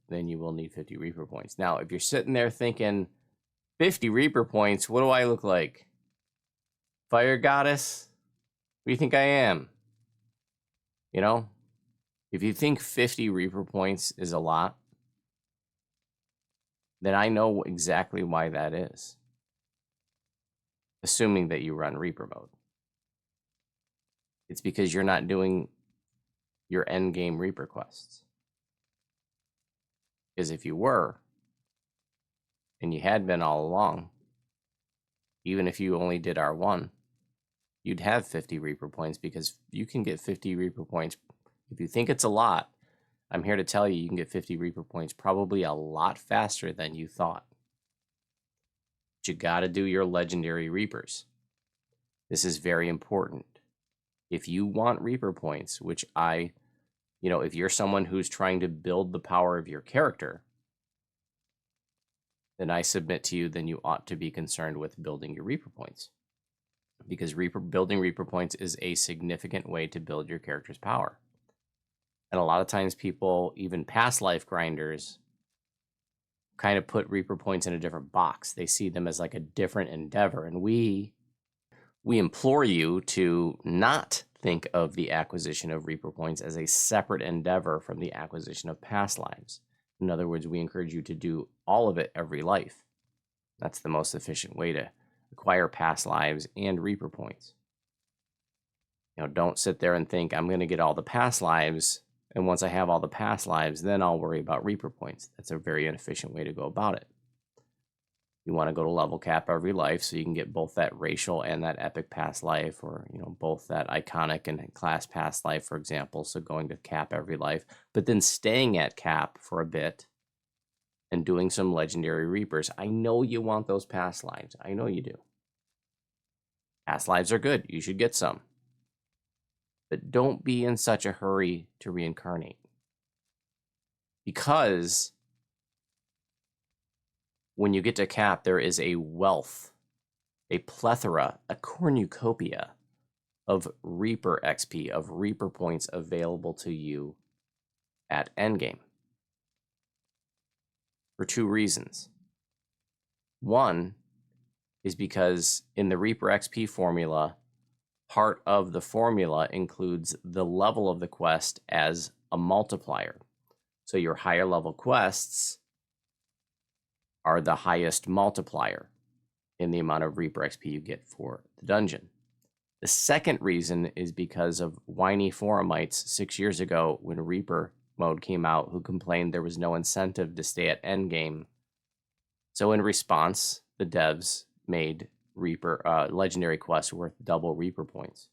then you will need 50 Reaper points. Now, if you're sitting there thinking, 50 Reaper points, what do I look like? Fire goddess? What do you think I am? You know? If you think 50 Reaper points is a lot, then I know exactly why that is. Assuming that you run Reaper mode. It's because you're not doing your endgame Reaper quests. Because if you were, and you had been all along, even if you only did R1, you'd have 50 Reaper points, because you can get 50 Reaper points. If you think it's a lot, I'm here to tell you can get 50 Reaper points probably a lot faster than you thought. But you gotta do your legendary Reapers. This is very important. If you want Reaper points, which if you're someone who's trying to build the power of your character, then I submit to you, then you ought to be concerned with building your Reaper points. Because building Reaper points is a significant way to build your character's power. And a lot of times people, even past life grinders, kind of put Reaper points in a different box. They see them as like a different endeavor. And we implore you to not think of the acquisition of Reaper points as a separate endeavor from the acquisition of past lives. In other words, we encourage you to do all of it every life. That's the most efficient way to acquire past lives and Reaper points. Don't sit there and think, I'm going to get all the past lives, and once I have all the past lives, then I'll worry about Reaper points. That's a very inefficient way to go about it. You want to go to level cap every life so you can get both that racial and that epic past life, or both that iconic and class past life, for example. So going to cap every life, but then staying at cap for a bit and doing some legendary Reapers. I know you want those past lives. I know you do. Past lives are good. You should get some. But don't be in such a hurry to reincarnate. Because when you get to cap, there is a wealth, a plethora, a cornucopia of Reaper XP, of Reaper points available to you at Endgame. For two reasons. One is because in the Reaper XP formula, part of the formula includes the level of the quest as a multiplier. So your higher level quests are the highest multiplier in the amount of Reaper XP you get for the dungeon. The second reason is because of whiny forumites 6 years ago when Reaper mode came out, who complained there was no incentive to stay at endgame. So in response, the devs made Reaper legendary quests worth double Reaper points.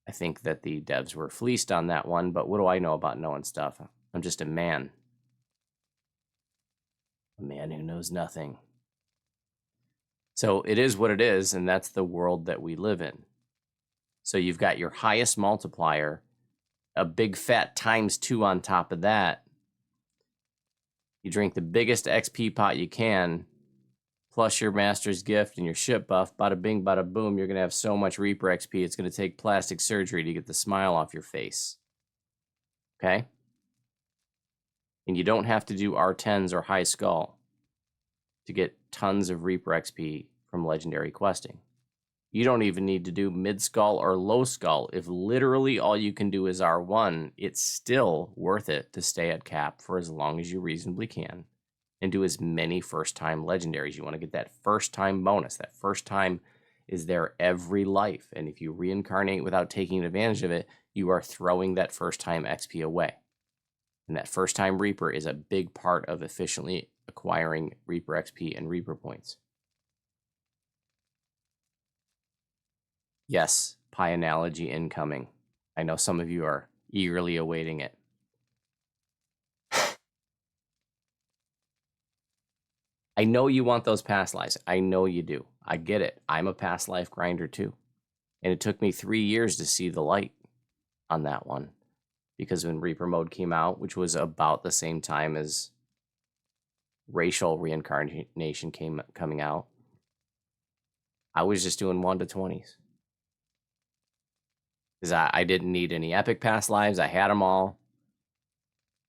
I think that the devs were fleeced on that one, but what do I know about knowing stuff? I'm just a man. A man who knows nothing. So it is what it is, and that's the world that we live in. So you've got your highest multiplier, a big fat ×2 on top of that. You drink the biggest XP pot you can, plus your master's gift and your ship buff, bada bing, bada boom, you're going to have so much Reaper XP, it's going to take plastic surgery to get the smile off your face. Okay? And you don't have to do R10s or high skull to get tons of Reaper XP from legendary questing. You don't even need to do mid skull or low skull. If literally all you can do is R1, it's still worth it to stay at cap for as long as you reasonably can and do as many first-time legendaries. You want to get that first-time bonus. That first time is there every life. And if you reincarnate without taking advantage of it, you are throwing that first-time XP away. And that first-time Reaper is a big part of efficiently acquiring Reaper XP and Reaper points. Yes, pie analogy incoming. I know some of you are eagerly awaiting it. I know you want those past lives. I know you do. I get it. I'm a past life grinder too. And it took me 3 years to see the light on that one. Because when Reaper mode came out, which was about the same time as racial reincarnation coming out, I was just doing 1 to 20s. Because I didn't need any epic past lives. I had them all.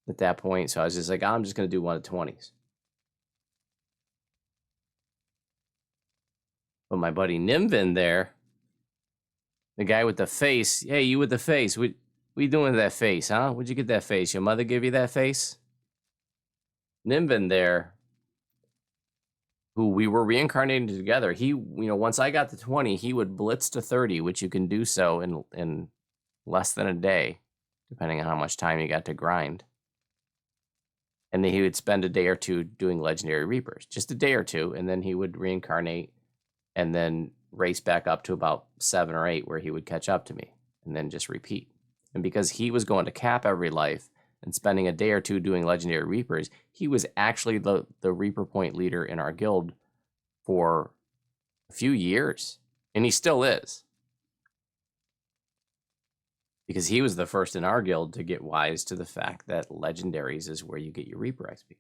at that point. So I was just like, I'm just going to do one of the 20s. But my buddy Nimvin there, the guy with the face, hey, you with the face, what you doing with that face, huh? Where'd you get that face? Your mother give you that face? Nimvin there, who we were reincarnated together, he, once I got to 20, he would blitz to 30, which you can do so in less than a day, depending on how much time you got to grind. And then he would spend a day or two doing Legendary Reapers, just a day or two, and then he would reincarnate and then race back up to about 7 or 8 where he would catch up to me and then just repeat. And because he was going to cap every life and spending a day or two doing Legendary Reapers, he was actually the Reaper Point leader in our guild for a few years. And he still is. Because he was the first in our guild to get wise to the fact that Legendaries is where you get your Reaper XP.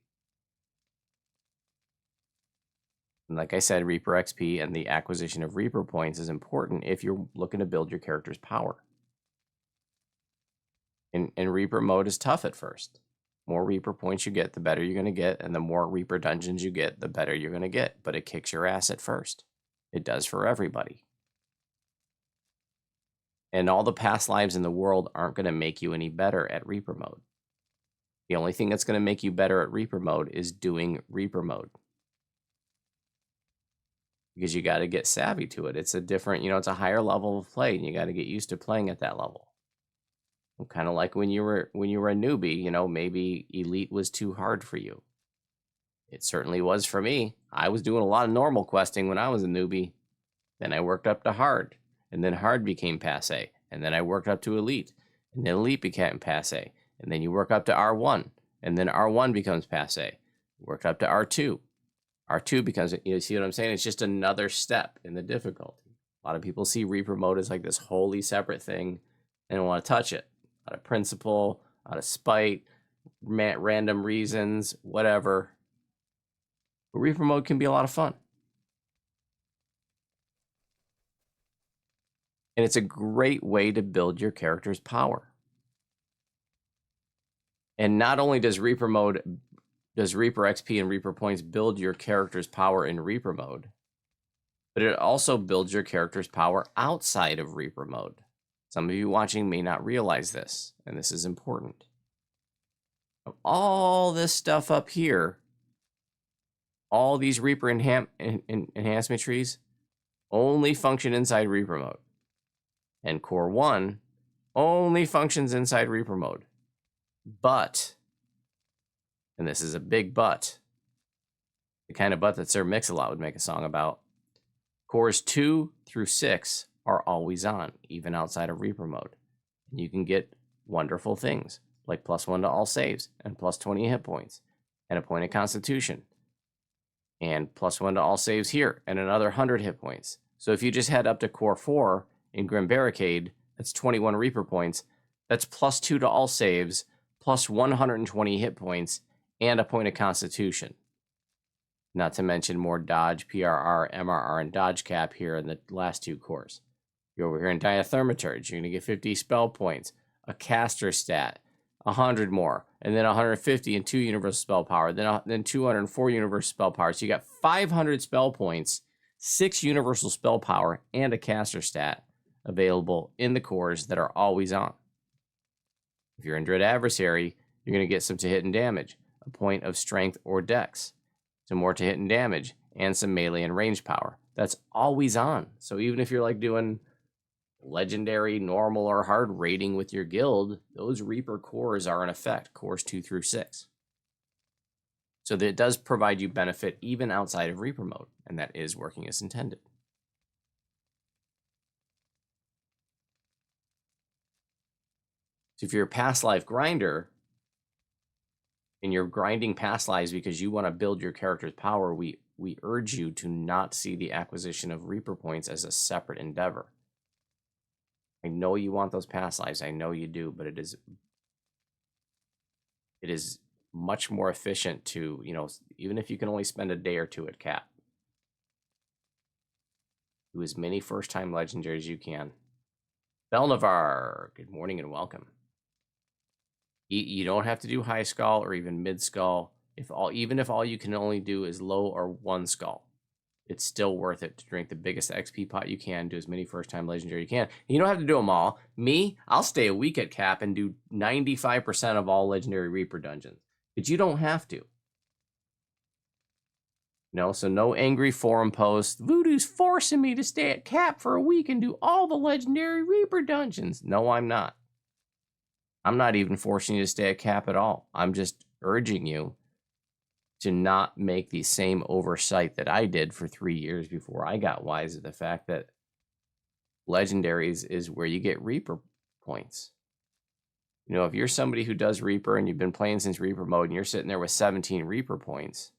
And like I said, Reaper XP and the acquisition of Reaper Points is important if you're looking to build your character's power. And Reaper mode is tough at first. More Reaper points you get, the better you're going to get, and the more Reaper dungeons you get, the better you're going to get. But it kicks your ass at first. It does for everybody. And all the past lives in the world aren't going to make you any better at Reaper mode. The only thing that's going to make you better at Reaper mode is doing Reaper mode. Because you got to get savvy to it. It's a different, it's a higher level of play, and you got to get used to playing at that level. Kind of like when you were a newbie, maybe Elite was too hard for you. It certainly was for me. I was doing a lot of normal questing when I was a newbie. Then I worked up to hard, and then hard became passe, and then I worked up to Elite, and then Elite became passe, and then you work up to R1, and then R1 becomes passe. Worked up to R2. R2 becomes, you see what I'm saying? It's just another step in the difficulty. A lot of people see Reaper mode as like this wholly separate thing and don't want to touch it. Out of principle, out of spite, random reasons, whatever. But Reaper mode can be a lot of fun. And it's a great way to build your character's power. And not only does Reaper XP and Reaper points build your character's power in Reaper mode, but it also builds your character's power outside of Reaper mode. Some of you watching may not realize this, and this is important. All this stuff up here, all these Reaper enhancement trees, only function inside Reaper mode. And Core 1 only functions inside Reaper mode. But, and this is a big but, the kind of but that Sir Mix-a-Lot would make a song about, Cores 2 through 6 are always on, even outside of Reaper mode. And you can get wonderful things, like +1 to all saves, and +20 hit points, and a point of Constitution, and +1 to all saves here, and another 100 hit points. So if you just head up to Core 4 in Grim Barricade, that's 21 Reaper points, that's +2 to all saves, plus 120 hit points, and a point of Constitution. Not to mention more dodge, PRR, MRR, and dodge cap here in the last 2 cores. You're over here in Diathermaturge, you're going to get 50 spell points, a caster stat, 100 more, and then 150 and 2 universal spell power, then 204 universal spell power. So you got 500 spell points, 6 universal spell power, and a caster stat available in the cores that are always on. If you're in Dread Adversary, you're going to get some to hit and damage, a point of strength or dex, some more to hit and damage, and some melee and range power. That's always on. So even if you're like doing legendary, normal, or hard raiding with your guild, those Reaper cores are in effect, cores 2 through 6. So that it does provide you benefit even outside of Reaper mode, and that is working as intended. So if you're a past life grinder, and you're grinding past lives because you want to build your character's power, we urge you to not see the acquisition of Reaper points as a separate endeavor. I know you want those past lives, I know you do, but it is much more efficient to, even if you can only spend a day or two at cap, do as many first-time legendaries as you can. Belnavar, good morning and welcome. You don't have to do high skull or even mid skull. Even if all you can only do is low or one skull, it's still worth it to drink the biggest XP pot you can, do as many first time legendary you can. And you don't have to do them all. Me, I'll stay a week at cap and do 95% of all legendary Reaper dungeons. But you don't have to. No, so no angry forum posts. Voodoo's forcing me to stay at cap for a week and do all the legendary Reaper dungeons. No, I'm not. I'm not even forcing you to stay at cap at all. I'm just urging you to not make the same oversight that I did for 3 years before I got wise to the fact that legendaries is where you get Reaper points. You know, if you're somebody who does Reaper and you've been playing since Reaper mode and you're sitting there with 17 Reaper points,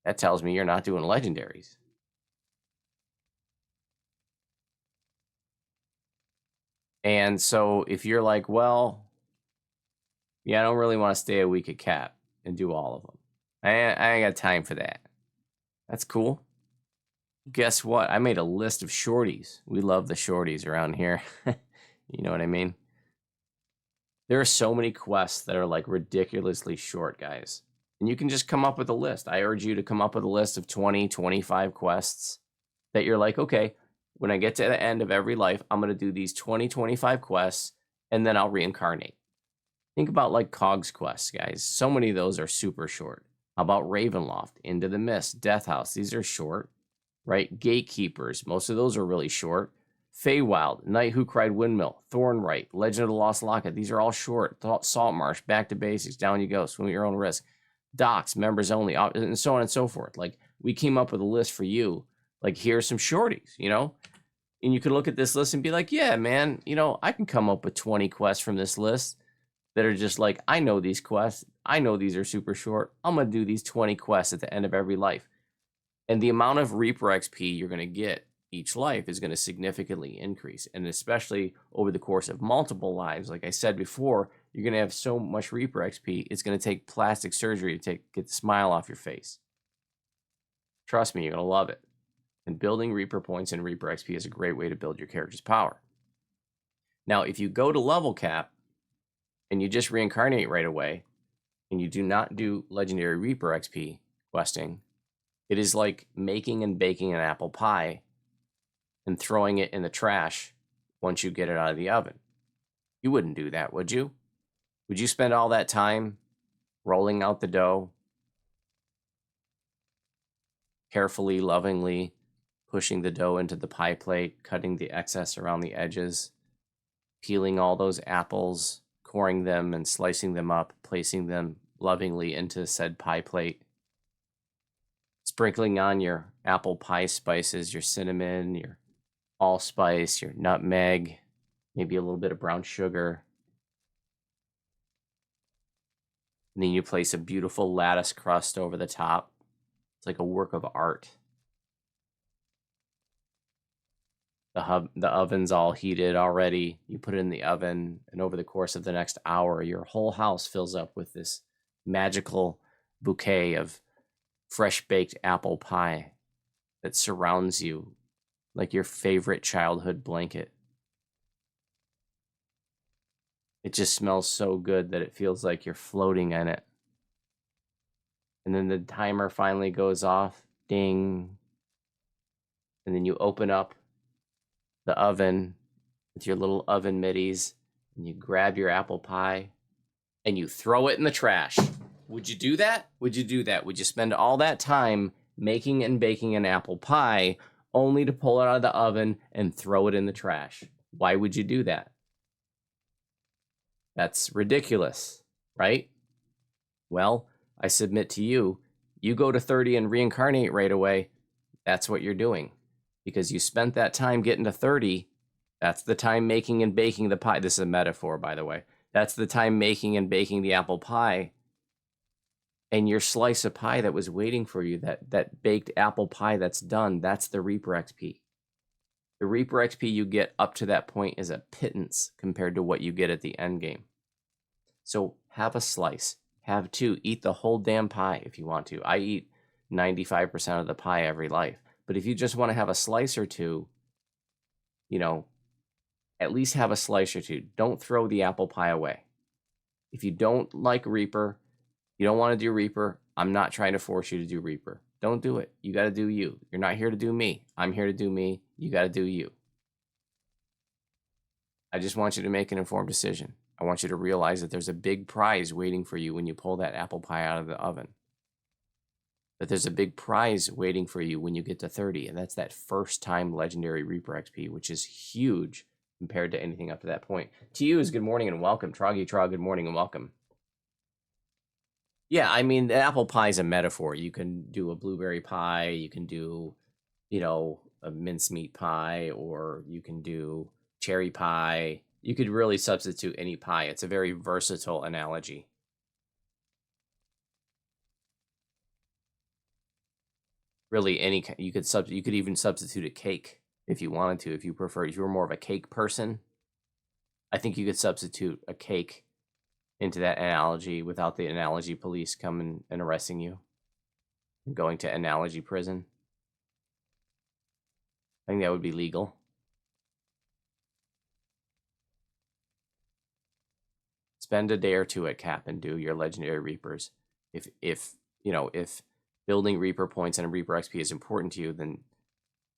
that tells me you're not doing legendaries. And so if you're like, well, yeah, I don't really want to stay a week at cap and do all of them. I ain't got time for that. That's cool. Guess what? I made a list of shorties. We love the shorties around here. You know what I mean? There are so many quests that are like ridiculously short, guys. And you can just come up with a list. I urge you to come up with a list of 20, 25 quests that you're like, okay, when I get to the end of every life, I'm going to do these 20, 25 quests, and then I'll reincarnate. Think about like Cog's quests, guys. So many of those are super short. How about Ravenloft, Into the Mist, Death House? These are short, right? Gatekeepers, most of those are really short. Feywild, Knight Who Cried Windmill, Thornright, Legend of the Lost Locket. These are all short. Saltmarsh, Back to Basics, Down You Go, Swim at Your Own Risk. Docs, Members Only, and so on and so forth. Like, we came up with a list for you. Like, here's some shorties, you know? And you can look at this list and be like, yeah, man, you know, I can come up with 20 quests from this list that are just like, I know these quests. I know these are super short. I'm going to do these 20 quests at the end of every life. And the amount of Reaper XP you're going to get each life is going to significantly increase. And especially over the course of multiple lives, like I said before, you're going to have so much Reaper XP, it's going to take plastic surgery to get the smile off your face. Trust me, you're going to love it. And building Reaper points and Reaper XP is a great way to build your character's power. Now, if you go to level cap and you just reincarnate right away, and you do not do legendary Reaper XP questing, it is like making and baking an apple pie and throwing it in the trash once you get it out of the oven. You wouldn't do that, would you? Would you spend all that time rolling out the dough, carefully, lovingly pushing the dough into the pie plate, cutting the excess around the edges, peeling all those apples, coring them and slicing them up, placing them lovingly into said pie plate, sprinkling on your apple pie spices, your cinnamon, your allspice, your nutmeg, maybe a little bit of brown sugar. And then you place a beautiful lattice crust over the top. It's like a work of art. The oven's all heated already. You put it in the oven, and over the course of the next hour, your whole house fills up with this magical bouquet of fresh-baked apple pie that surrounds you like your favorite childhood blanket. It just smells so good that it feels like you're floating in it. And then the timer finally goes off, ding. And then you open up the oven with your little oven middies, and you grab your apple pie, and you throw it in the trash. Would you do that? Would you do that? Would you spend all that time making and baking an apple pie only to pull it out of the oven and throw it in the trash? Why would you do that? That's ridiculous, right? Well, I submit to you, you go to 30 and reincarnate right away, that's what you're doing. Because you spent that time getting to 30, that's the time making and baking the pie. This is a metaphor, by the way. That's the time making and baking the apple pie. And your slice of pie that was waiting for you, that baked apple pie that's done, that's the Reaper XP. The Reaper XP you get up to that point is a pittance compared to what you get at the end game. So have a slice. Have two. Eat the whole damn pie if you want to. I eat 95% of the pie every life. But if you just want to have a slice or two, you know, at least have a slice or two. Don't throw the apple pie away. If you don't like Reaper, you don't want to do Reaper, I'm not trying to force you to do Reaper. Don't do it. You got to do you. You're not here to do me. I'm here to do me. You got to do you. I just want you to make an informed decision. I want you to realize that there's a big prize waiting for you when you pull that apple pie out of the oven. That there's a big prize waiting for you when you get to 30, and that's that first time legendary Reaper XP, which is huge compared to anything up to that point. To you is good morning and welcome. Troggy Trog, good morning and welcome. Yeah, I mean, the apple pie is a metaphor. You can do a blueberry pie, you can do, a mincemeat pie, or you can do cherry pie. You could really substitute any pie. It's a very versatile analogy. Really, you could even substitute a cake if you wanted to, if you prefer. If you were more of a cake person, I think you could substitute a cake into that analogy without the analogy police coming and arresting you and going to analogy prison. I think that would be legal. Spend a day or two at Cap and do your legendary Reapers. If building Reaper points and a Reaper XP is important to you, then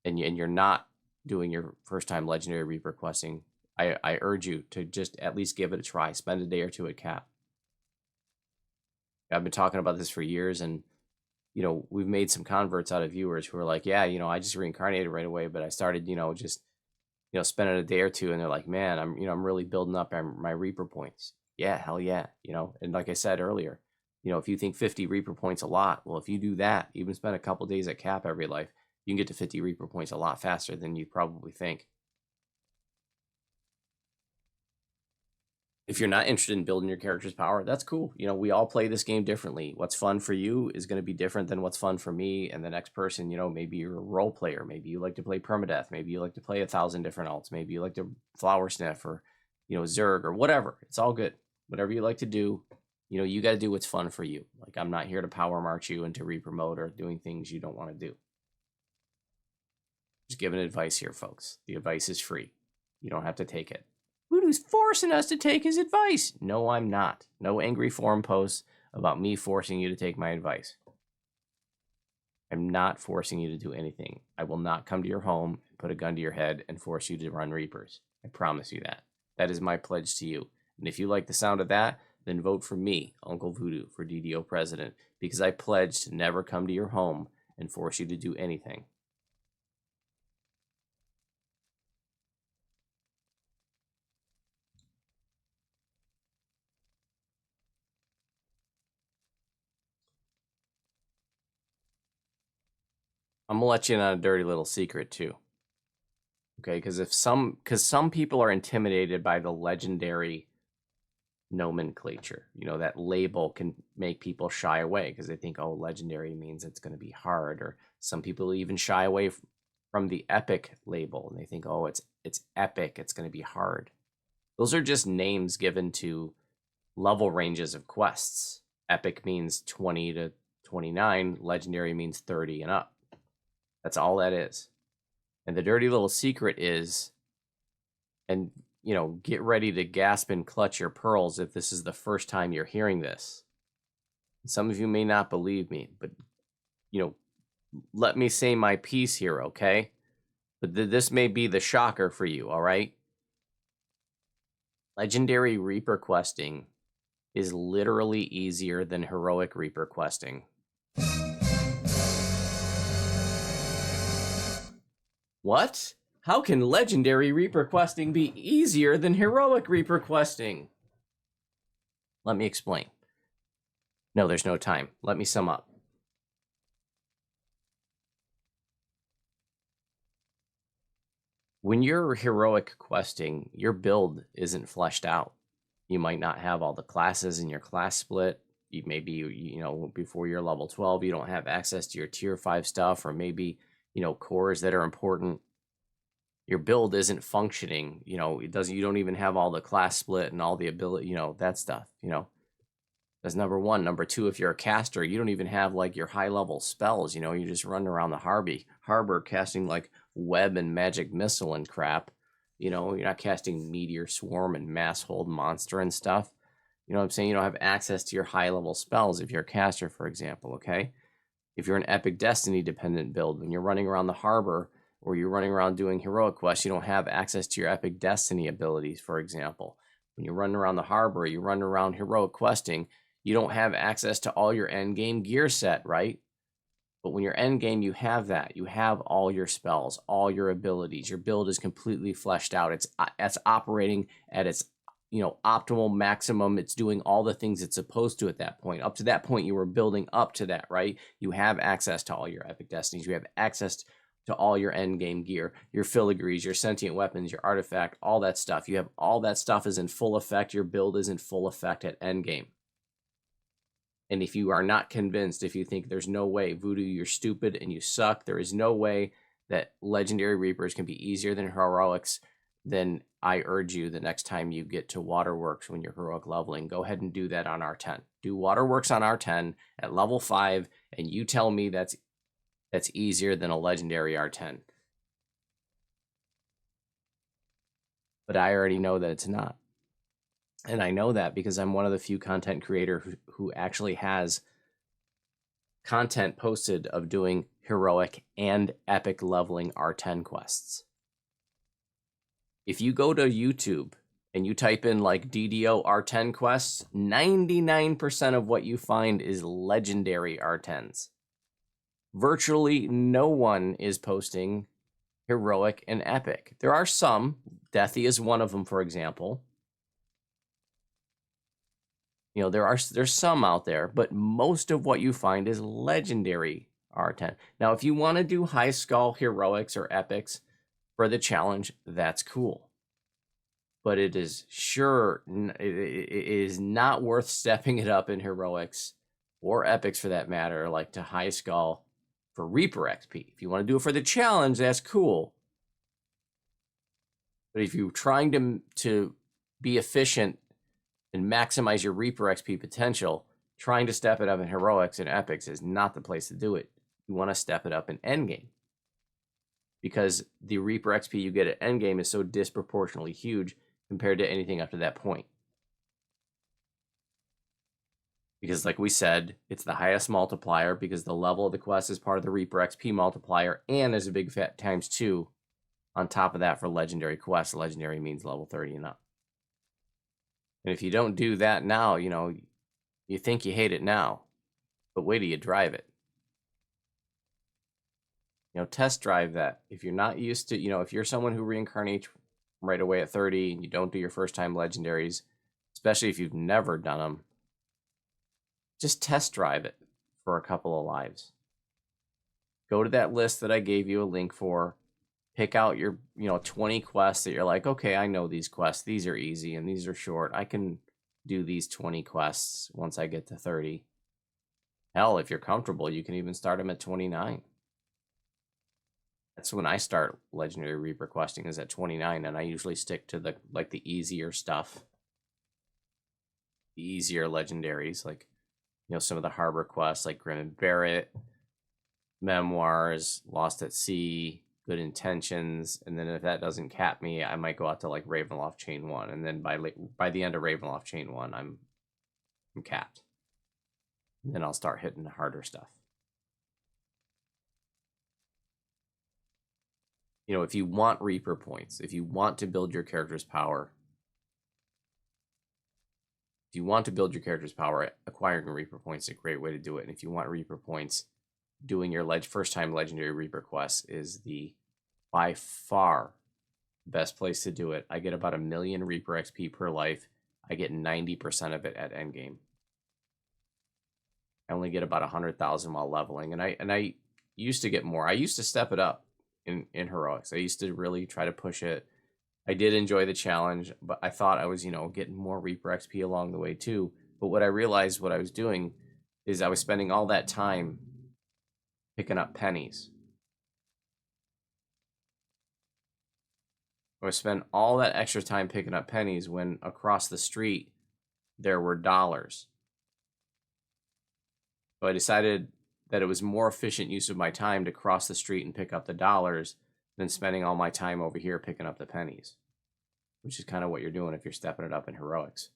and you're not doing your first time legendary Reaper questing, I urge you to just at least give it a try. Spend a day or two at Cap. I've been talking about this for years, and we've made some converts out of viewers who are like, yeah, I just reincarnated right away, but I started, just spending a day or two, and they're like, man, I'm really building up my Reaper points. Yeah, hell yeah, and like I said earlier, if you think 50 Reaper points a lot, well, if you do that, even spend a couple days at Cap every life, you can get to 50 Reaper points a lot faster than you probably think. If you're not interested in building your character's power, that's cool. We all play this game differently. What's fun for you is going to be different than what's fun for me and the next person. Maybe you're a role player. Maybe you like to play permadeath. Maybe you like to play 1,000 different alts. Maybe you like to flower sniff or, Zerg or whatever. It's all good. Whatever you like to do, you got to do what's fun for you. Like, I'm not here to power march you into Reaper mode or doing things you don't want to do. Just giving advice here, folks. The advice is free. You don't have to take it. Voodoo's forcing us to take his advice. No, I'm not. No angry forum posts about me forcing you to take my advice. I'm not forcing you to do anything. I will not come to your home, put a gun to your head, and force you to run Reapers. I promise you that. That is my pledge to you. And if you like the sound of that, then vote for me, Uncle Voodoo, for DDO president, because I pledge to never come to your home and force you to do anything. I'm gonna let you in on a dirty little secret too. Okay, because some people are intimidated by the legendary nomenclature. That label can make people shy away because they think, oh, legendary means it's going to be hard. Or some people even shy away from the epic label and they think, oh, it's epic, it's going to be hard. Those are just names given to level ranges of quests. Epic means 20 to 29, legendary means 30 and up. That's all that is. And the dirty little secret is, and get ready to gasp and clutch your pearls if this is the first time you're hearing this. Some of you may not believe me, but let me say my piece here, okay? But this may be the shocker for you, all right? Legendary Reaper questing is literally easier than heroic Reaper questing. What? How can legendary Reaper questing be easier than heroic Reaper questing? Let me explain. No, there's no time. Let me sum up. When you're heroic questing, your build isn't fleshed out. You might not have all the classes in your class split. Maybe, before you're level 12, you don't have access to your tier 5 stuff, or maybe, cores that are important. Your build isn't functioning. You don't even have all the class split and all the ability, that stuff, That's number one. Number two, if you're a caster, you don't even have like your high level spells, you're just running around the harbor casting like web and magic missile and crap. You know, you're not casting Meteor Swarm and Mass Hold Monster and stuff. You know what I'm saying? You don't have access to your high level spells if you're a caster, for example, okay? If you're an Epic Destiny dependent build, when you're running around the harbor or you're running around doing heroic quests, you don't have access to your Epic Destiny abilities, for example. When you're running around the harbor, you run around heroic questing, you don't have access to all your endgame gear set, right? But when you're endgame, you have that. You have all your spells, all your abilities. Your build is completely fleshed out. It's operating at its optimal maximum. It's doing all the things it's supposed to at that point. Up to that point, you were building up to that, right? You have access to all your epic destinies. You have access to all your end game gear, your filigrees, your sentient weapons, your artifact, all that stuff. You have all that stuff is in full effect. Your build is in full effect at end game. And if you are not convinced, if you think there's no way, Voodoo, you're stupid and you suck, there is no way that Legendary Reapers can be easier than Heroics, then I urge you the next time you get to Waterworks when you're heroic leveling, go ahead and do that on R10. Do Waterworks on R10 at level 5, and you tell me that's easier than a Legendary R10. But I already know that it's not. And I know that because I'm one of the few content creators who actually has content posted of doing heroic and epic leveling R10 quests. If you go to YouTube and you type in like DDO R10 quests, 99% of what you find is legendary R10s. Virtually no one is posting heroic and epic. There are some. Deathy is one of them, for example. You know, there's some out there, but most of what you find is legendary R10. Now, if you want to do high skull heroics or epics for the challenge, that's cool. But it is it is not worth stepping it up in heroics or epics for that matter, like to high skull for Reaper XP. If you want to do it for the challenge, that's cool. But if you're trying to be efficient and maximize your Reaper XP potential, trying to step it up in heroics and epics is not the place to do it. You want to step it up in endgame, because the Reaper XP you get at endgame is so disproportionately huge compared to anything up to that point. Because like we said, it's the highest multiplier because the level of the quest is part of the Reaper XP multiplier, and there's a big fat ×2 on top of that for legendary quests. Legendary means level 30 and up. And if you don't do that now, you know, you think you hate it now, but wait till you drive it. You know, test drive that. If you're not used to, you know, if you're someone who reincarnates right away at 30 and you don't do your first time legendaries, especially if you've never done them, just test drive it for a couple of lives. Go to that list that I gave you a link for. Pick out your, 20 quests that you're like, okay, I know these quests. These are easy and these are short. I can do these 20 quests once I get to 30. Hell, if you're comfortable, you can even start them at 29. That's when I start Legendary Reaper questing, is at 29, and I usually stick to the easier stuff. The easier legendaries, like, some of the harbor quests like Grim and Barrett, Memoirs, Lost at Sea, Good Intentions, and then if that doesn't cap me, I might go out to like Ravenloft Chain 1, and then by the end of Ravenloft Chain 1, I'm capped. And then I'll start hitting the harder stuff. If you want Reaper points, if you want to build your character's power, acquiring Reaper points is a great way to do it. And if you want Reaper points, doing your first time Legendary Reaper quests is the by far best place to do it. I get about 1 million Reaper XP per life. I get 90% of it at endgame. I only get about 100,000 while leveling, and I used to get more. I used to step it up in heroics. I used to really try to push it. I did enjoy the challenge, but I thought I was, getting more Reaper XP along the way too. But what I realized what I was doing is I was spending all that time picking up pennies. I would spend all that extra time picking up pennies when across the street there were dollars. So I decided that it was more efficient use of my time to cross the street and pick up the dollars than spending all my time over here picking up the pennies. which is kind of what you're doing if you're stepping it up in heroics.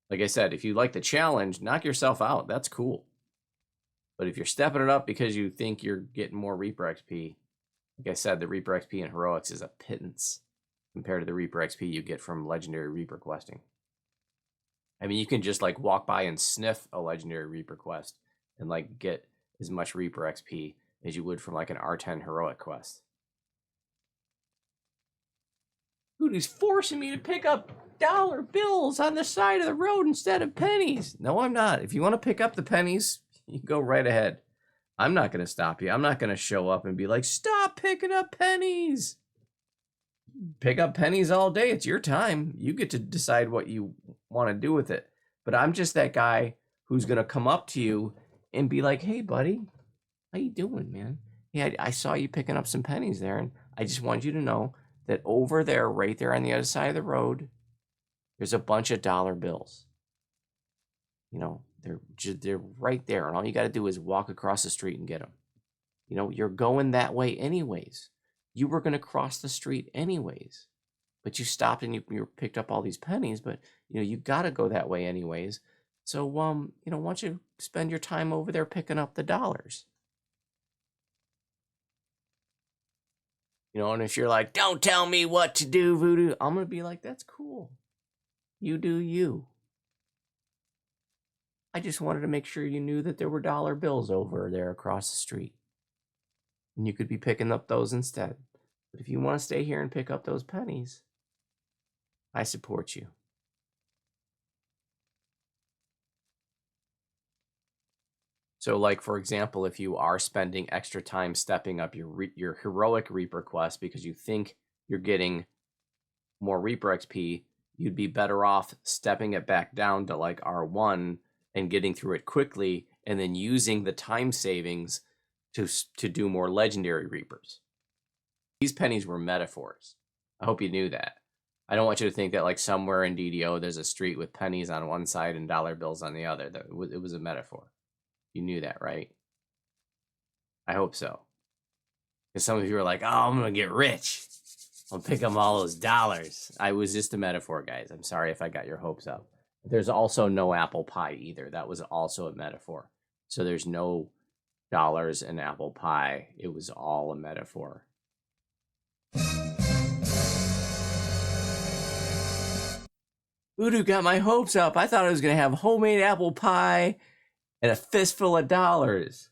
Like I said, if you like the challenge, knock yourself out. That's cool. But if you're stepping it up because you think you're getting more Reaper XP, like I said, the Reaper XP in heroics is a pittance compared to the Reaper XP you get from legendary Reaper questing. I mean, you can just like walk by and sniff a legendary Reaper quest and like get as much Reaper XP as you would from like an R10 heroic quest. Dude, he's forcing me to pick up dollar bills on the side of the road instead of pennies. No, I'm not. If you want to pick up the pennies, you go right ahead. I'm not going to stop you. I'm not going to show up and be like, stop picking up pennies. Pick up pennies all day. It's your time. You get to decide what you want to do with it. But I'm just that guy who's going to come up to you and be like, hey, buddy, how you doing, man? Yeah, I saw you picking up some pennies there, and I just want you to know that over there, right there on the other side of the road, there's a bunch of dollar bills. You know, they're right there, and all you got to do is walk across the street and get them. You know, you're going that way anyways. You were going to cross the street anyways, but you stopped and you picked up all these pennies, but, you know, you got to go that way anyways. So, you know, why don't you spend your time over there picking up the dollars? You know, and if you're like, don't tell me what to do, Voodoo, I'm going to be like, that's cool. You do you. I just wanted to make sure you knew that there were dollar bills over there across the street. And you could be picking up those instead. But if you want to stay here and pick up those pennies, I support you. So, like, for example, if you are spending extra time stepping up your heroic Reaper quest because you think you're getting more Reaper XP, you'd be better off stepping it back down to like R1 and getting through it quickly, and then using the time savings to do more legendary Reapers. These pennies were metaphors. I hope you knew that. I don't want you to think that like somewhere in DDO there's a street with pennies on one side and dollar bills on the other. It was a metaphor. You knew that, right? I hope so. Because some of you are like, oh, I'm going to get rich. I'll pick up all those dollars. I was just a metaphor, guys. I'm sorry if I got your hopes up. There's also no apple pie either. That was also a metaphor. So there's no dollars in apple pie. It was all a metaphor. Voodoo got my hopes up. I thought I was going to have homemade apple pie and a fistful of dollars.